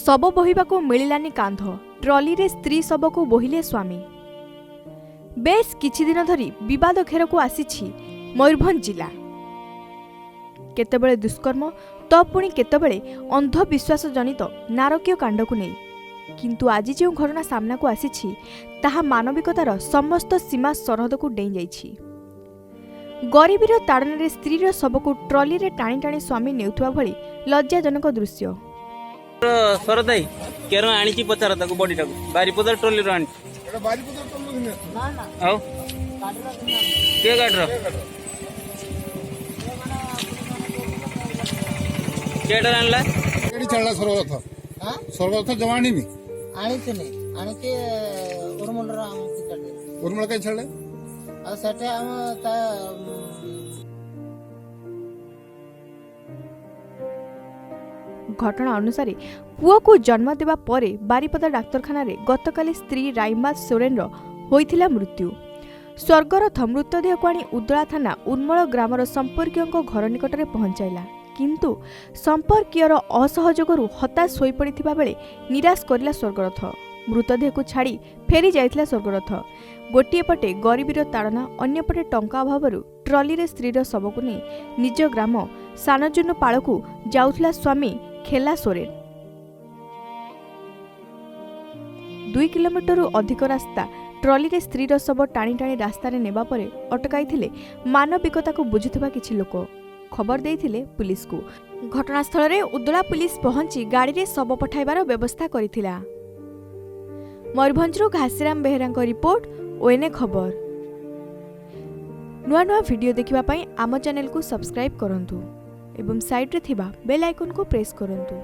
शब बोहिबाकू मिलिलानी कांध trolley रे स्त्री शब को बोहिले स्वामी। बेस किछि दिन धरी विवाद घेर को आसीछि मयूरभंज जिला। केतेबेले दुष्कर्म तो पुणी केतेबेले अंधविश्वास जनित नारकीय कांड को नहीं, किंतु आज जो घटना सामना को आसीछि ताहा मानविकतार समस्त सीमा सरहद को डेई जाइछि। गरीबीर ताड़न स्त्रीर शब को ट्रली रे टाणी टाणी स्वामी नेउथुवा भली लज्जाजनक दृश्य। सरदाई केरो आनीची पचार ताको बॉडी टाको बारीपदर ट्रॉली रो आनी एटा बारीपदर ट्रॉली ने ना ना आओ के गाड रो केडर आणला एडी चळला सर्वरथ हां सर्वरथ जवानी मी आनी छने आनी के उर्मल राम की चले उर्मल काय छळले आ सटे हम ता घटना अनुसार पुओ को जन्म देवा परे बारीपदा डाक्तरखाना रे गतकाली स्त्री राइमा सोरेन होइथिला मृत्यु। स्वर्गरथ मृतदेह को आनी उदला थाना उर्मल ग्रामर संपर्कीय घर निकट में पहुंचाइला, किंतु संपर्कीयर असहयोगरु हताश होई पड़िथिबा बेले निराश करिला स्वर्गरथ। मृतदेह को छाड़ी फेरी जाइथिला स्वर्गरथ। गोटिए पटे गरीबीर ताड़ना, अन्य पटे टंका अभावरु ट्रली रे स्त्रीर शब को नहीं निज ग्राम सानजुन पाळकु जाउथिला स्वामी खेला सोरेन। 2 किलोमीटर अधिक रास्ता ट्रली रे स्त्रीर शब टाणी टाणी रास्ता रे नेबा परे अटकाई मानविकता को बुझुथिबा किछि लोक खबर देइथिले पुलिस को। घटनास्थल रे उदला पुलिस पहुंची गाड़ी रे शब पठाइबार व्यवस्था करिथिला। मयूरभंजरू घासीराम बेहेरा रिपोर्ट, ओएनए खबर। नुआ नुआ वीडियो देखिबा पई आम चैनल को सब्सक्राइब करंतु एवं साइड रे थिबा बेल आइकन को प्रेस करंतु।